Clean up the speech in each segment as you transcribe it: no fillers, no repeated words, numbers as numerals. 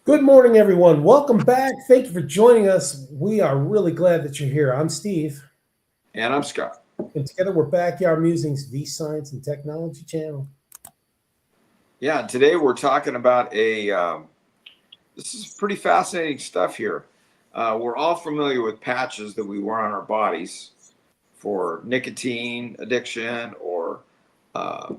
Good morning, everyone. Welcome back. Thank you for joining us. We are really glad that you're here. I'm Steve, And I'm Scott. and together we're Backyard Musings, the Science and Technology channel. Yeah, today we're talking about this is pretty fascinating stuff here. We're all familiar with patches that we wear on our bodies for nicotine addiction or uh,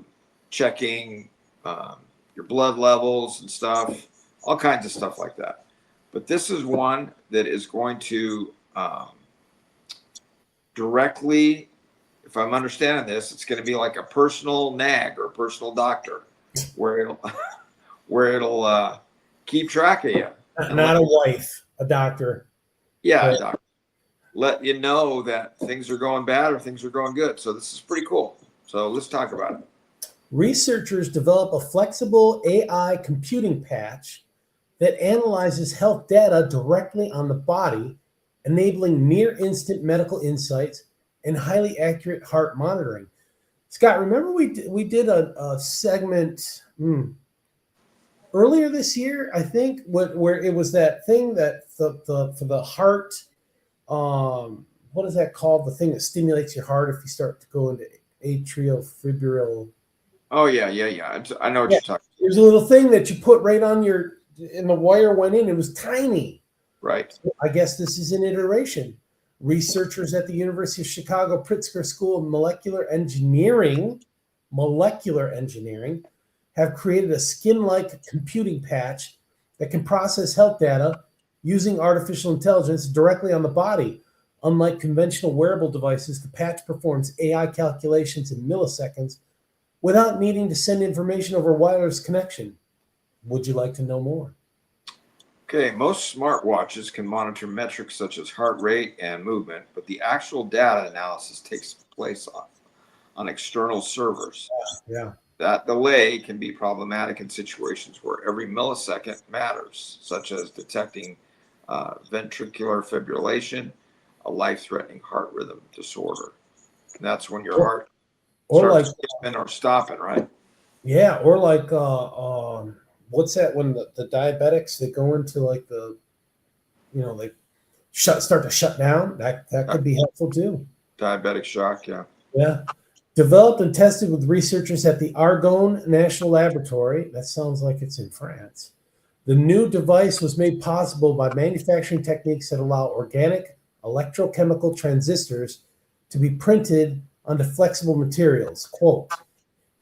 checking um, your blood levels and stuff, all kinds of stuff like that. But this is one that is going to directly, if I'm understanding this, it's going to be like a personal nag or a personal doctor where it'll keep track of you and Not let a you, wife, a doctor. yeah, But doc, let you know that things are going bad or things are going good. So this is pretty cool. So let's talk about it. researchers develop a flexible AI computing patch that analyzes health data directly on the body, enabling near instant medical insights and highly accurate heart monitoring. Scott, remember we did a segment. Earlier this year, I think, where it was that thing that the for the heart, what is that called? The thing that stimulates your heart if you start to go into atriofibrillary. Oh yeah. I know what Yeah, you're talking. there's a little thing that you put right on your, and the wire went in. It was tiny. Right. I guess this is an iteration. Researchers at the University of Chicago Pritzker School of Molecular Engineering have created a skin-like computing patch that can process health data using artificial intelligence directly on the body. Unlike conventional wearable devices, the patch performs AI calculations in milliseconds without needing to send information over a wireless connection. Would you like to know more? Okay, most smartwatches can monitor metrics such as heart rate and movement, but the actual data analysis takes place on external servers. Yeah. That delay can be problematic in situations where every millisecond matters, such as detecting ventricular fibrillation, a life threatening heart rhythm disorder. And that's when your Or, heart or like, starts skipping or stopping, right? yeah, or like what's that when the diabetics they go into like the, like start to shut down? That Di- could be helpful too. Diabetic shock, yeah. Yeah. Developed and tested with researchers at the Argonne National Laboratory. That sounds like it's in France. The new device was made possible by manufacturing techniques that allow organic electrochemical transistors to be printed onto flexible materials. Quote,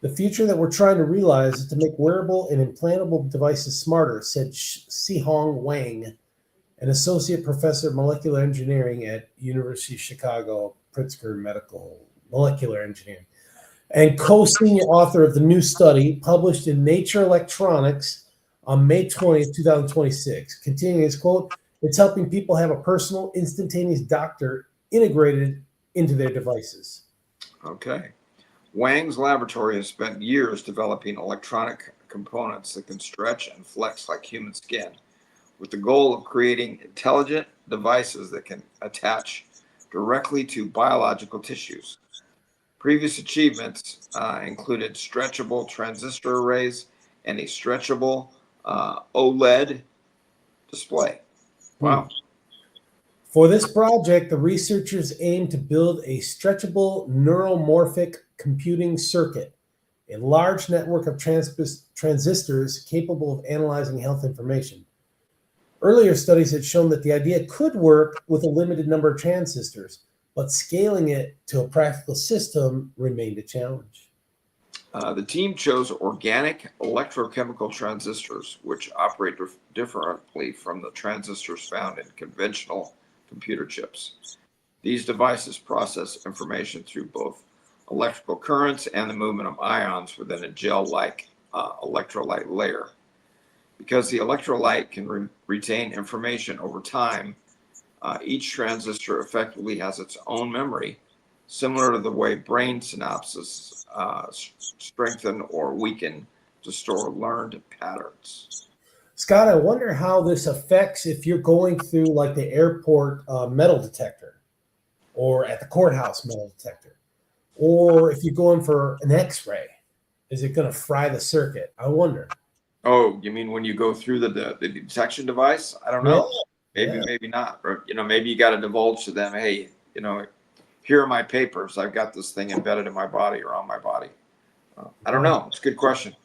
the future that we're trying to realize is to make wearable and implantable devices smarter, said Sihong Wang, an associate professor of molecular engineering at University of Chicago Pritzker Medical Molecular Engineering, and co-senior author of the new study published in Nature Electronics on May 20th, 2026. Continuing his quote, it's helping people have a personal, instantaneous doctor integrated into their devices. Okay. Wang's laboratory has spent years developing electronic components that can stretch and flex like human skin, with the goal of creating intelligent devices that can attach directly to biological tissues. Previous achievements included stretchable transistor arrays and a stretchable OLED display. Hmm. Wow. For this project, the researchers aim to build a stretchable neuromorphic computing circuit, a large network of transistors capable of analyzing health information. Earlier studies had shown that the idea could work with a limited number of transistors, but scaling it to a practical system remained a challenge. The team chose organic electrochemical transistors, which operate differently from the transistors found in conventional computer chips. These devices process information through both electrical currents and the movement of ions within a gel like electrolyte layer. Because the electrolyte can retain information over time, each transistor effectively has its own memory, similar to the way brain synapses strengthen or weaken to store learned patterns. Scott, I wonder how this affects if you're going through like the airport metal detector or at the courthouse metal detector, or if you're going for an x ray. Is it going to fry the circuit? I wonder. Oh, you mean when you go through the detection device? I don't know. Maybe, Yeah. maybe not. Or, maybe you got to divulge to them, hey, here are my papers. I've got this thing embedded in my body or on my body. I don't know. It's a good question.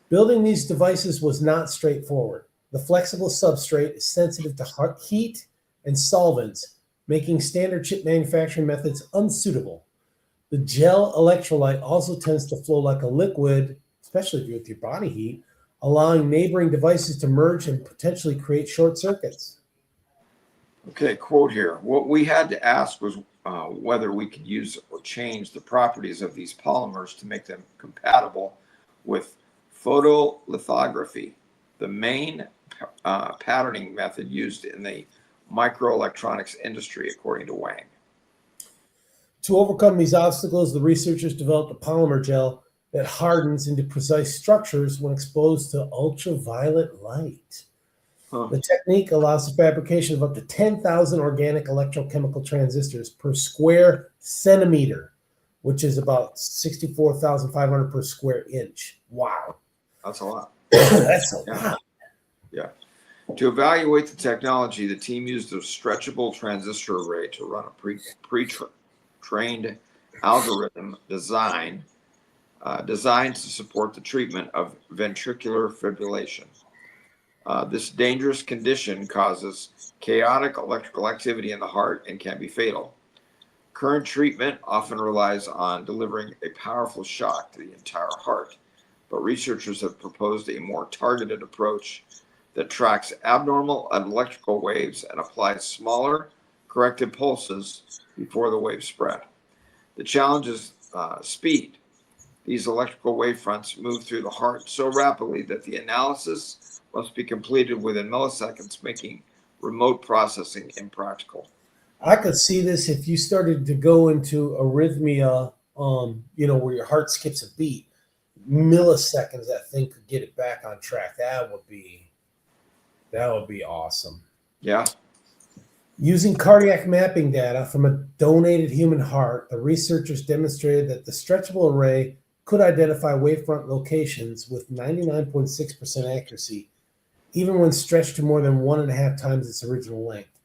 Building these devices was not straightforward. The flexible substrate is sensitive to heat and solvents, making standard chip manufacturing methods unsuitable. The gel electrolyte also tends to flow like a liquid, especially with your body heat, allowing neighboring devices to merge and potentially create short circuits. Okay, quote here. What we had to ask was whether we could use or change the properties of these polymers to make them compatible with photolithography, the main patterning method used in the microelectronics industry, according to Wang. To overcome these obstacles, the researchers developed a polymer gel that hardens into precise structures when exposed to ultraviolet light. Huh. The technique allows the fabrication of up to 10,000 organic electrochemical transistors per square centimeter, which is about 64,500 per square inch. Wow. That's a lot. That's a lot. Yeah. To evaluate the technology, the team used a stretchable transistor array to run a pre-trained algorithm designed to support the treatment of ventricular fibrillation. This dangerous condition causes chaotic electrical activity in the heart and can be fatal. Current treatment often relies on delivering a powerful shock to the entire heart, but researchers have proposed a more targeted approach that tracks abnormal electrical waves and applies smaller corrected pulses before the waves spread. The challenge is speed. These electrical wavefronts move through the heart so rapidly that the analysis must be completed within milliseconds, making remote processing impractical. I could see this if you started to go into arrhythmia, where your heart skips a beat. Milliseconds, that thing could get it back on track. That would be awesome. Yeah. Using cardiac mapping data from a donated human heart, the researchers demonstrated that the stretchable array could identify wavefront locations with 99.6% accuracy, even when stretched to more than 1.5 times its original length.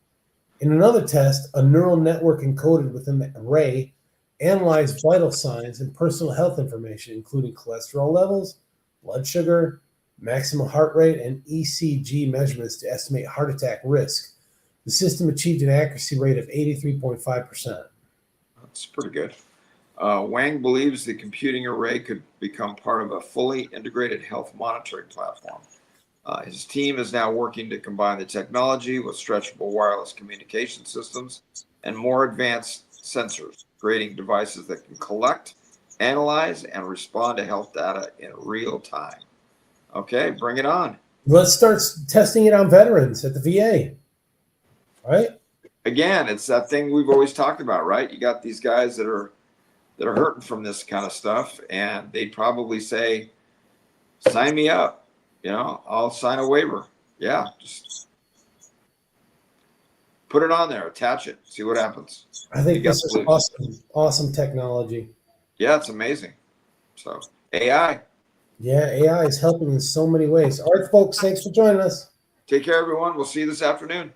In another test, a neural network encoded within the array analyzed vital signs and personal health information, including cholesterol levels, blood sugar, maximum heart rate, and ECG measurements to estimate heart attack risk. The system achieved an accuracy rate of 83.5%. That's pretty good. Wang believes the computing array could become part of a fully integrated health monitoring platform. His team is now working to combine the technology with stretchable wireless communication systems and more advanced sensors, creating devices that can collect, analyze, and respond to health data in real time. Okay, bring it on. Let's start testing it on veterans at the VA, right? Again, it's that thing we've always talked about, right? You got these guys that are hurting from this kind of stuff, and they'd probably say, "Sign me up. I'll sign a waiver." Yeah, just put it on there, attach it, see what happens. I think this is awesome technology. Yeah, it's amazing. So AI. Yeah, AI is helping in so many ways. All right, folks, thanks for joining us. Take care, everyone. We'll see you this afternoon.